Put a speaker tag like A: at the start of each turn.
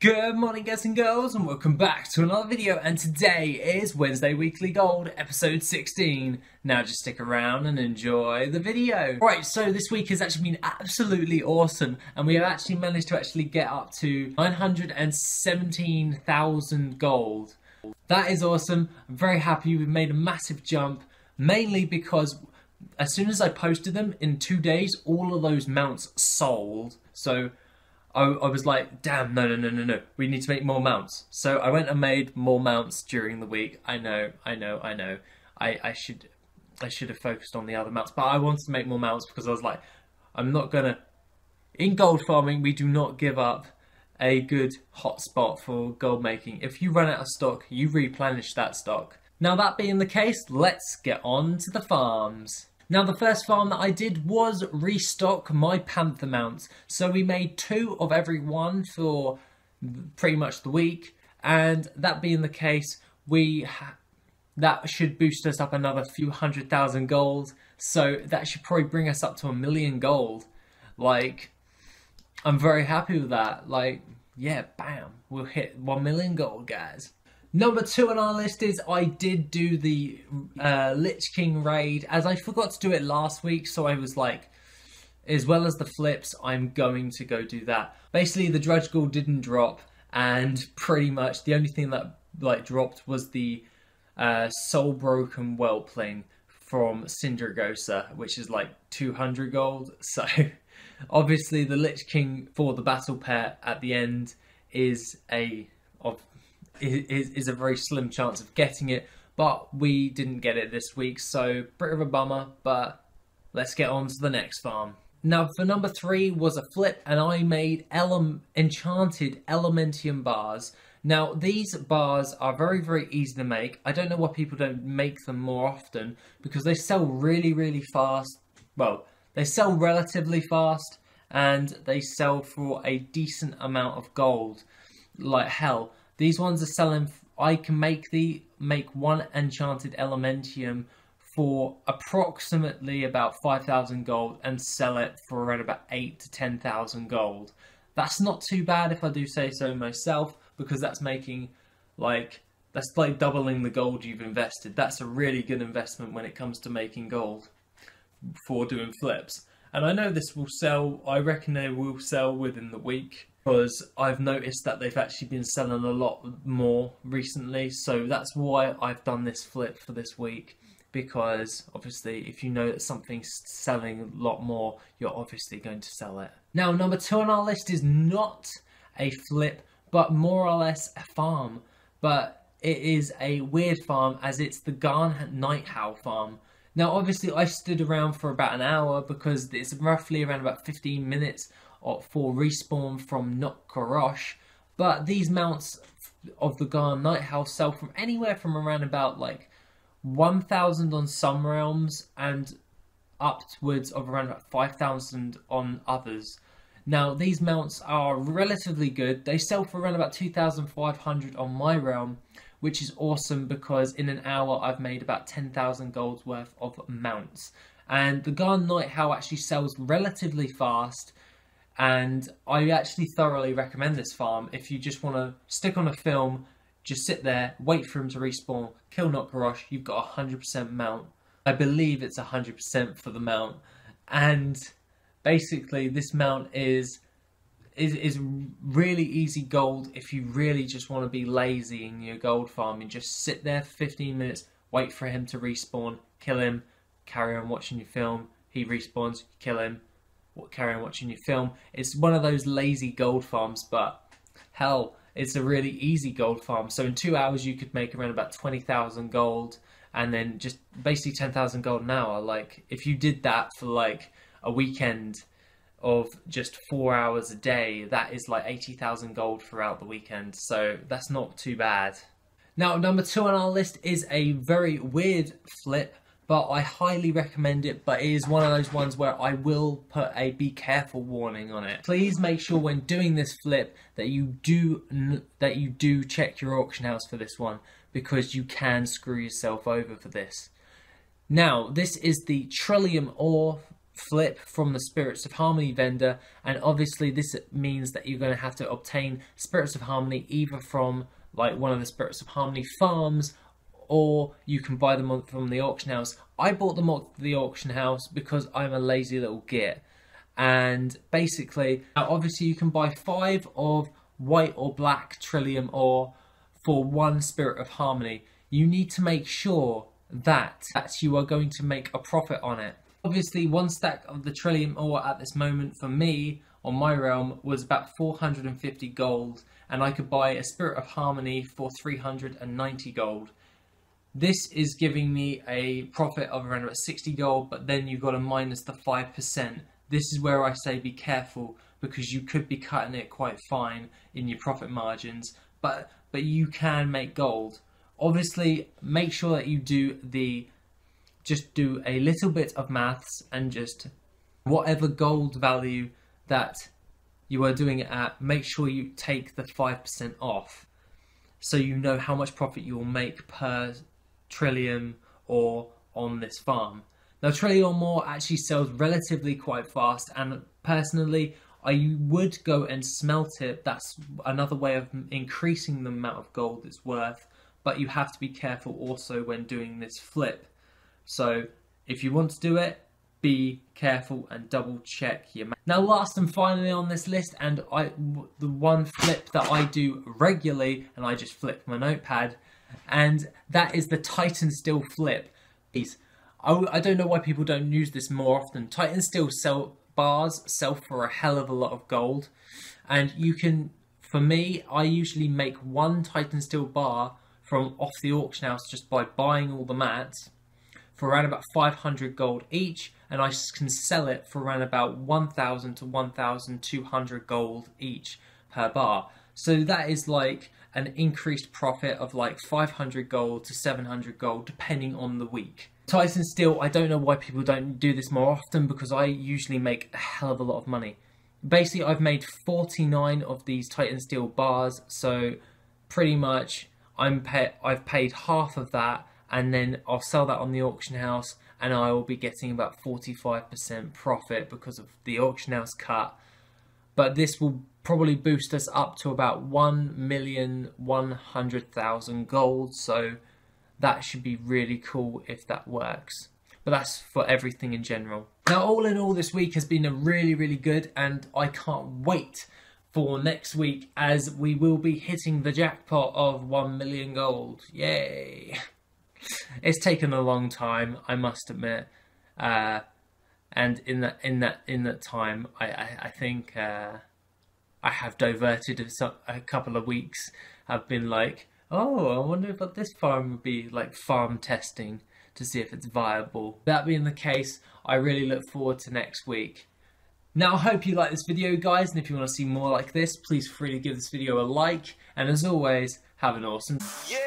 A: Good morning guys and girls, and welcome back to another video, and today is Wednesday Weekly Gold episode 16. Now just stick around and enjoy the video. Right, so this week has actually been absolutely awesome, and we have actually managed to get up to 917,000 gold. That is awesome. I'm very happy. We've made a massive jump, mainly because as soon as I posted them, in 2 days all of those mounts sold. So I was like, damn, no, we need to make more mounts. So I went and made more mounts during the week. I know. I should have focused on the other mounts, but I wanted to make more mounts because I was like, I'm not gonna... In gold farming, we do not give up a good hotspot for gold making. If you run out of stock, you replenish that stock. Now that being the case, let's get on to the farms. Now the first farm that I did was restock my panther mounts. So we made 2 of every one for pretty much the week, and that being the case, that should boost us up another few 100,000 gold. So that should probably bring us up to 1 million gold. Like, I'm very happy with that. Like, yeah, bam, we'll hit 1 million gold, guys. Number 2 on our list is I did do the Lich King raid, as I forgot to do it last week, so I was like, as well as the flips, I'm going to go do that. Basically, the Drudge Ghoul didn't drop, and pretty much the only thing that dropped was the Soul Broken Whelpling from Sindragosa, which is like 200 gold. So obviously the Lich King for the battle pet at the end is a very slim chance of getting it, but we didn't get it this week, so bit of a bummer, but let's get on to the next farm. Now for number 3 was a flip, and I made enchanted Elementium bars. Now these bars are very easy to make. I don't know why people don't make them more often, because they sell really fast. Well, they sell relatively fast, and they sell for a decent amount of gold, like hell. These ones are selling, I can make one enchanted Elementium for approximately about 5,000 gold and sell it for around about 8 to 10,000 gold. That's not too bad if I do say so myself, because that's making that's like doubling the gold you've invested. That's a really good investment when it comes to making gold for doing flips. And I know this will sell, I reckon they will sell within the week, because I've noticed that they've actually been selling a lot more recently. So that's why I've done this flip for this week, because obviously if you know that something's selling a lot more, you're obviously going to sell it. Now number 2 on our list is not a flip, but more or less a farm, but it is a weird farm, as it's the Garn Nighthowl farm. Now obviously I stood around for about an hour, because it's roughly around about 15 minutes for respawn from Notkarosh, but these mounts of the Garn Nighthowl sell from anywhere from around about like 1,000 on some realms and upwards of around about 5,000 on others. Now these mounts are relatively good. They sell for around about 2,500 on my realm, which is awesome, because in an hour I've made about 10,000 gold's worth of mounts. And the Garn Nighthowl actually sells relatively fast, and I actually thoroughly recommend this farm. If you just want to stick on a film, just sit there, wait for him to respawn, kill Notkarosh, you've got a 100% mount. I believe it's 100% for the mount. And basically this mount is really easy gold if you really just want to be lazy in your gold farming. Just sit there for 15 minutes, wait for him to respawn, kill him, carry on watching your film. He respawns, kill him, carry on watching your film. It's one of those lazy gold farms, but hell, it's a really easy gold farm. So in 2 hours you could make around about 20,000 gold, and then just basically 10,000 gold an hour. Like, if you did that for like a weekend of just 4 hours a day, that is like 80,000 gold throughout the weekend, so that's not too bad. Now number 2 on our list is a very weird flip, but I highly recommend it, but it is one of those ones where I will put a be careful warning on it. Please make sure when doing this flip that you do check your auction house for this one, because you can screw yourself over for this. Now this is the Trillium Ore flip from the Spirits of Harmony vendor, and obviously this means that you're going to have to obtain Spirits of Harmony either from like one of the Spirits of Harmony farms, or you can buy them from the auction house. I bought them off the auction house because I'm a lazy little git. And basically, now obviously you can buy 5 of white or black Trillium ore for 1 Spirit of Harmony. You need to make sure that you are going to make a profit on it. Obviously, 1 stack of the Trillium ore at this moment for me on my realm was about 450 gold, and I could buy a Spirit of Harmony for 390 gold. This is giving me a profit of around about 60 gold, but then you've got to minus the 5%. This is where I say be careful, because you could be cutting it quite fine in your profit margins, but you can make gold. Obviously, make sure that you just do a little bit of maths, and just whatever gold value that you are doing it at, make sure you take the 5% off, so you know how much profit you will make per Trillium ore on this farm. Now, Trillium ore actually sells relatively quite fast, and personally, I would go and smelt it. That's another way of increasing the amount of gold it's worth, but you have to be careful also when doing this flip. So if you want to do it, be careful and double check your math. Now, last and finally on this list, and the one flip that I do regularly, and I just flip my notepad, and that is the Titan Steel flip. I don't know why people don't use this more often. Titan Steel bars sell for a hell of a lot of gold, and you can, for me, I usually make 1 Titan Steel bar from off the auction house just by buying all the mats for around about 500 gold each, and I can sell it for around about 1,000 to 1,200 gold each per bar. So that is like an increased profit of like 500 gold to 700 gold depending on the week. Titan Steel, I don't know why people don't do this more often, because I usually make a hell of a lot of money. Basically, I've made 49 of these Titan Steel bars, so pretty much I've paid half of that, and then I'll sell that on the auction house, and I will be getting about 45% profit because of the auction house cut. But this will probably boost us up to about 1,100,000 gold, so that should be really cool if that works. But that's for everything in general. Now, all in all, this week has been a really good, and I can't wait for next week, as we will be hitting the jackpot of 1 million gold. Yay! It's taken a long time, I must admit, and in that time, I think I have diverted a couple of weeks. I've been like, oh, I wonder if this farm would be like farm testing to see if it's viable. That being the case, I really look forward to next week. Now, I hope you like this video, guys, and if you want to see more like this, please feel free to give this video a like, and as always, have an awesome... Yeah!